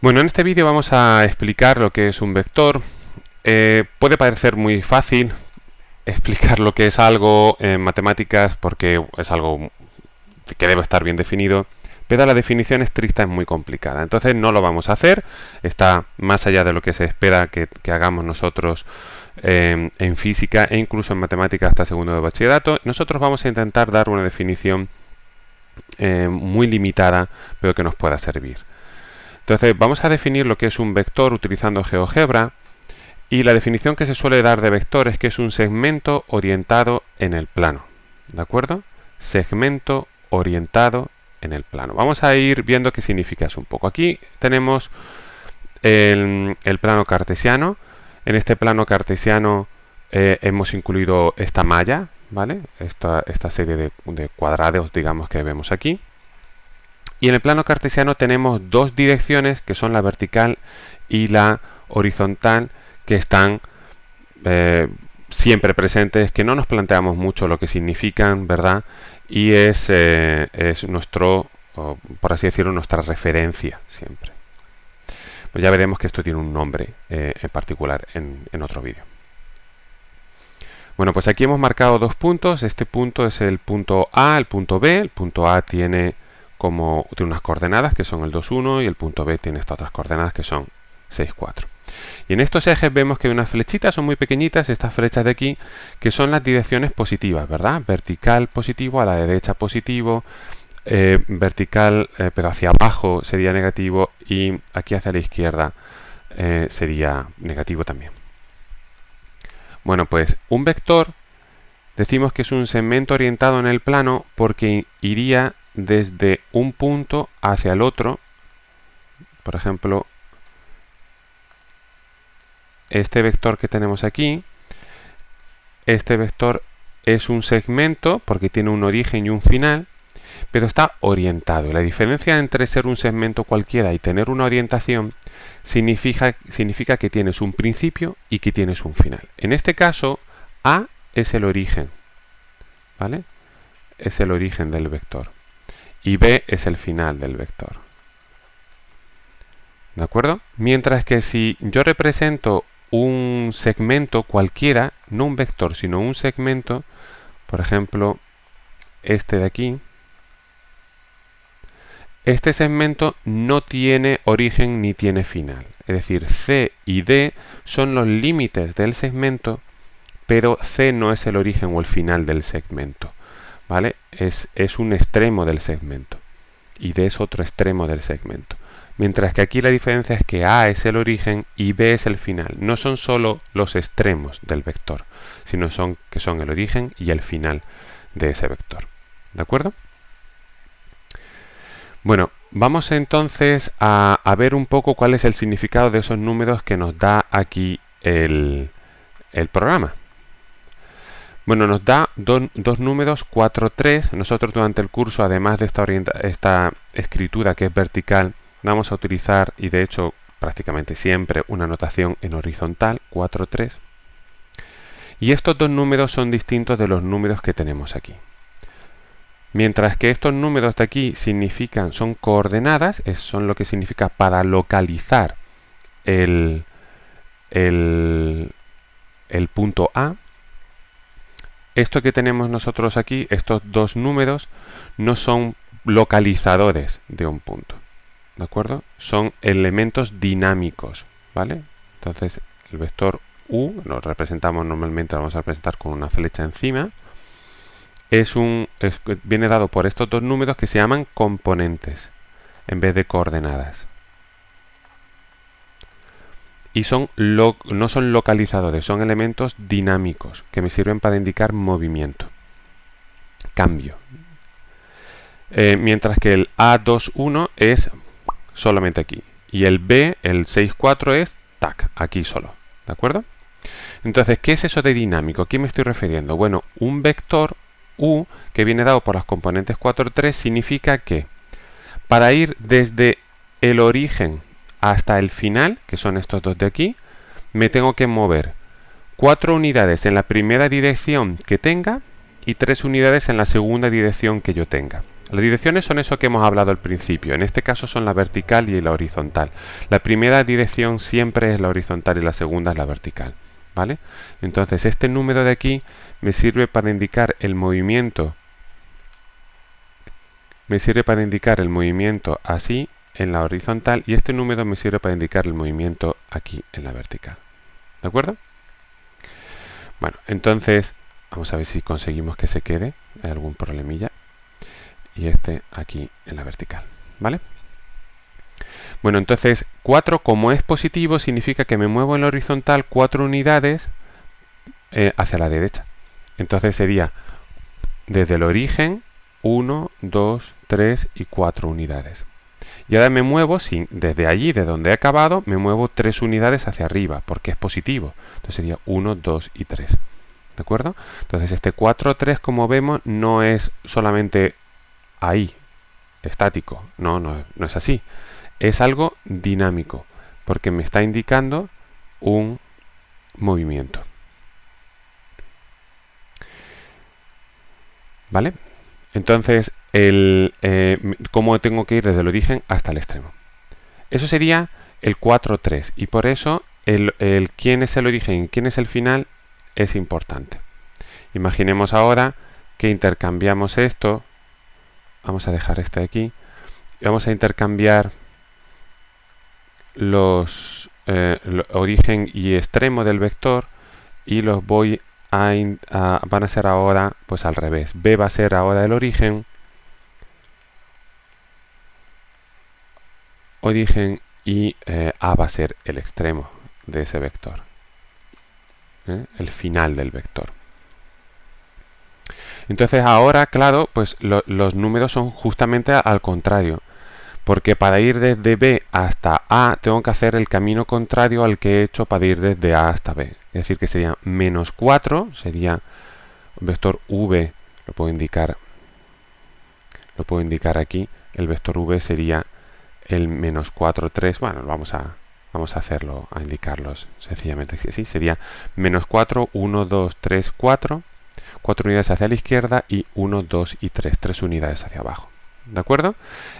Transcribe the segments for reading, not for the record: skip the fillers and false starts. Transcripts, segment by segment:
Bueno, en este vídeo vamos a explicar lo que es un vector. Puede parecer muy fácil explicar lo que es algo en matemáticas porque es algo que debe estar bien definido, pero la definición estricta es muy complicada. Entonces no lo vamos a hacer, está más allá de lo que se espera que hagamos nosotros en física e incluso en matemáticas hasta segundo de bachillerato. Nosotros vamos a intentar dar una definición muy limitada, pero que nos pueda servir. Entonces vamos a definir lo que es un vector utilizando GeoGebra, y la definición que se suele dar de vector es que es un segmento orientado en el plano. ¿De acuerdo? Segmento orientado en el plano. Vamos a ir viendo qué significa eso un poco. Aquí tenemos el plano cartesiano. En este plano cartesiano hemos incluido esta malla, ¿vale? Esta serie de cuadrados, digamos, que vemos aquí. Y en el plano cartesiano tenemos dos direcciones, que son la vertical y la horizontal, que están siempre presentes, que no nos planteamos mucho lo que significan, ¿verdad? Y es nuestro, por así decirlo, nuestra referencia siempre. Pues ya veremos que esto tiene un nombre en particular en otro vídeo. Bueno, pues aquí hemos marcado dos puntos. Este punto es el punto A, el punto B. El punto A tiene unas coordenadas que son el 2, 1, y el punto B tiene estas otras coordenadas que son 6, 4. Y en estos ejes vemos que hay unas flechitas, son muy pequeñitas, estas flechas de aquí, que son las direcciones positivas, ¿verdad? Vertical positivo, a la derecha positivo, vertical pero hacia abajo sería negativo, y aquí hacia la izquierda sería negativo también. Bueno, pues un vector decimos que es un segmento orientado en el plano porque iría desde un punto hacia el otro. Por ejemplo, este vector que tenemos aquí, este vector es un segmento porque tiene un origen y un final, pero está orientado. Y la diferencia entre ser un segmento cualquiera y tener una orientación significa que tienes un principio y que tienes un final. En este caso, A es el origen, ¿vale? Es el origen del vector. Y B es el final del vector. ¿De acuerdo? Mientras que si yo represento un segmento cualquiera, no un vector, sino un segmento, por ejemplo, este de aquí, este segmento no tiene origen ni tiene final. Es decir, C y D son los límites del segmento, pero C no es el origen o el final del segmento, ¿vale? Es un extremo del segmento y D es otro extremo del segmento. Mientras que aquí la diferencia es que A es el origen y B es el final. No son solo los extremos del vector, sino que son el origen y el final de ese vector. ¿De acuerdo? Bueno, vamos entonces a ver un poco cuál es el significado de esos números que nos da aquí el programa. Bueno, nos da dos números, 4, 3. Nosotros durante el curso, además de esta escritura que es vertical, vamos a utilizar, y de hecho prácticamente siempre, una notación en horizontal, 4, 3. Y estos dos números son distintos de los números que tenemos aquí. Mientras que estos números de aquí son coordenadas, son lo que significa para localizar el punto A. Esto que tenemos nosotros aquí, estos dos números, no son localizadores de un punto. ¿De acuerdo? Son elementos dinámicos, ¿vale? Entonces, el vector U, lo representamos normalmente, lo vamos a representar con una flecha encima. Viene dado por estos dos números que se llaman componentes, en vez de coordenadas. Y no son localizadores, son elementos dinámicos, que me sirven para indicar movimiento, cambio. Mientras que el A21 es solamente aquí. Y el B, el 6,4 es tac, aquí solo. ¿De acuerdo? Entonces, ¿qué es eso de dinámico? ¿A qué me estoy refiriendo? Bueno, un vector U que viene dado por las componentes 4, 3 significa que para ir desde el origen hasta el final, que son estos dos de aquí, me tengo que mover 4 unidades en la primera dirección que tenga y 3 unidades en la segunda dirección que yo tenga. Las direcciones son eso que hemos hablado al principio. En este caso son la vertical y la horizontal. La primera dirección siempre es la horizontal y la segunda es la vertical, ¿vale? Entonces este número de aquí me sirve para indicar el movimiento. Me sirve para indicar el movimiento así en la horizontal y este número me sirve para indicar el movimiento aquí en la vertical. ¿De acuerdo? Bueno, entonces vamos a ver si conseguimos que se quede. Hay algún problemilla. Y este aquí en la vertical, ¿vale? Bueno, entonces 4 como es positivo significa que me muevo en la horizontal 4 unidades hacia la derecha. Entonces sería desde el origen 1, 2, 3 y 4 unidades. Y ahora me muevo, desde allí, de donde he acabado, me muevo 3 unidades hacia arriba, porque es positivo. Entonces sería 1, 2 y 3. ¿De acuerdo? Entonces este 4, 3, como vemos, no es solamente ahí, estático. No es así. Es algo dinámico, porque me está indicando un movimiento. ¿Vale? Entonces, cómo tengo que ir desde el origen hasta el extremo. Eso sería el 4, 3. Y por eso el quién es el origen y quién es el final es importante. Imaginemos ahora que intercambiamos esto. Vamos a dejar este aquí. Y vamos a intercambiar los origen y extremo del vector y los voy van a ser ahora pues al revés. B va a ser ahora el origen y A va a ser el extremo de ese vector, el final del vector. Entonces ahora, claro, pues los números son justamente al contrario, porque para ir desde B hasta A tengo que hacer el camino contrario al que he hecho para ir desde A hasta B. Es decir, que sería menos 4, sería el vector V, lo puedo indicar aquí, el vector V sería el menos 4, 3, bueno, vamos a hacerlo, a indicarlos sencillamente así, sería menos 4, 1, 2, 3, 4, 4 unidades hacia la izquierda y 1, 2 y 3 unidades hacia abajo. ¿De acuerdo?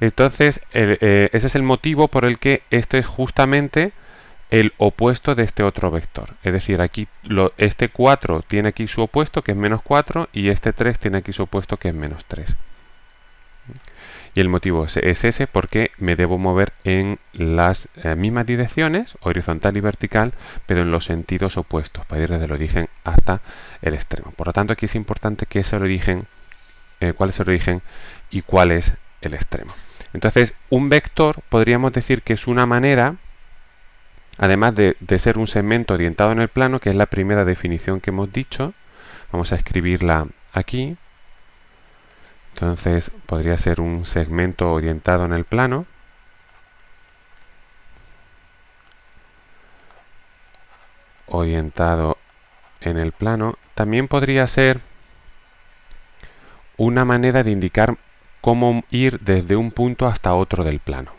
Entonces, ese es el motivo por el que esto es justamente el opuesto de este otro vector. Es decir, aquí este 4 tiene aquí su opuesto, que es menos 4, y este 3 tiene aquí su opuesto, que es menos 3. Y el motivo es ese porque me debo mover en las mismas direcciones, horizontal y vertical, pero en los sentidos opuestos, para ir desde el origen hasta el extremo. Por lo tanto, aquí es importante que es el origen, cuál es el origen y cuál es el extremo. Entonces, un vector podríamos decir que es una manera, además de ser un segmento orientado en el plano, que es la primera definición que hemos dicho. Vamos a escribirla aquí. Entonces podría ser un segmento orientado en el plano. Orientado en el plano. También podría ser una manera de indicar cómo ir desde un punto hasta otro del plano.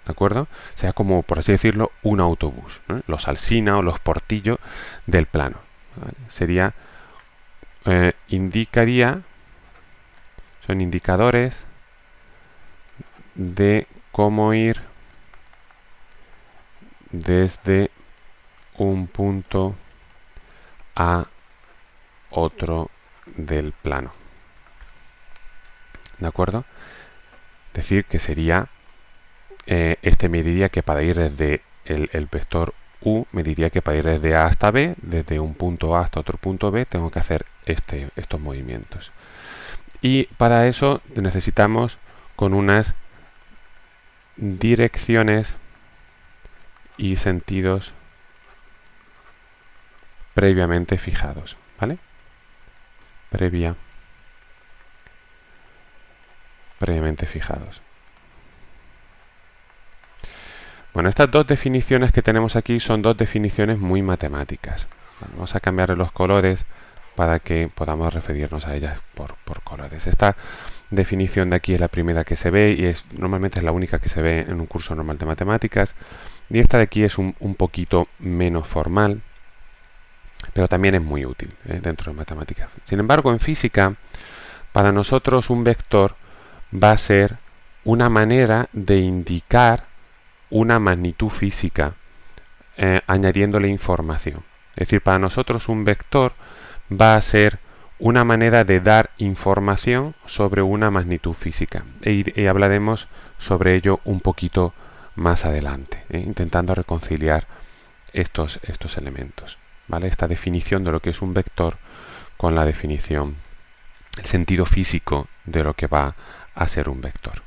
¿De acuerdo? O sea, como, por así decirlo, un autobús, ¿no? Los Alsina o los Portillo del plano. ¿Vale? Sería, indicaría, son indicadores de cómo ir desde un punto a otro del plano. ¿De acuerdo? Decir que sería, este me diría que para ir desde el vector U, me diría que para ir desde A hasta B, desde un punto A hasta otro punto B, tengo que hacer estos movimientos. Y para eso necesitamos con unas direcciones y sentidos previamente fijados, ¿vale? Previamente fijados. Bueno, estas dos definiciones que tenemos aquí son dos definiciones muy matemáticas. Bueno, vamos a cambiar los colores para que podamos referirnos a ellas por colores. Esta definición de aquí es la primera que se ve y normalmente es la única que se ve en un curso normal de matemáticas. Y esta de aquí es un poquito menos formal, pero también es muy útil dentro de matemáticas. Sin embargo, en física, para nosotros un vector va a ser una manera de indicar una magnitud física, añadiéndole información. Es decir, para nosotros un vector va a ser una manera de dar información sobre una magnitud física. Y hablaremos sobre ello un poquito más adelante, intentando reconciliar estos elementos, ¿vale? Esta definición de lo que es un vector con la definición, el sentido físico de lo que va a ser un vector.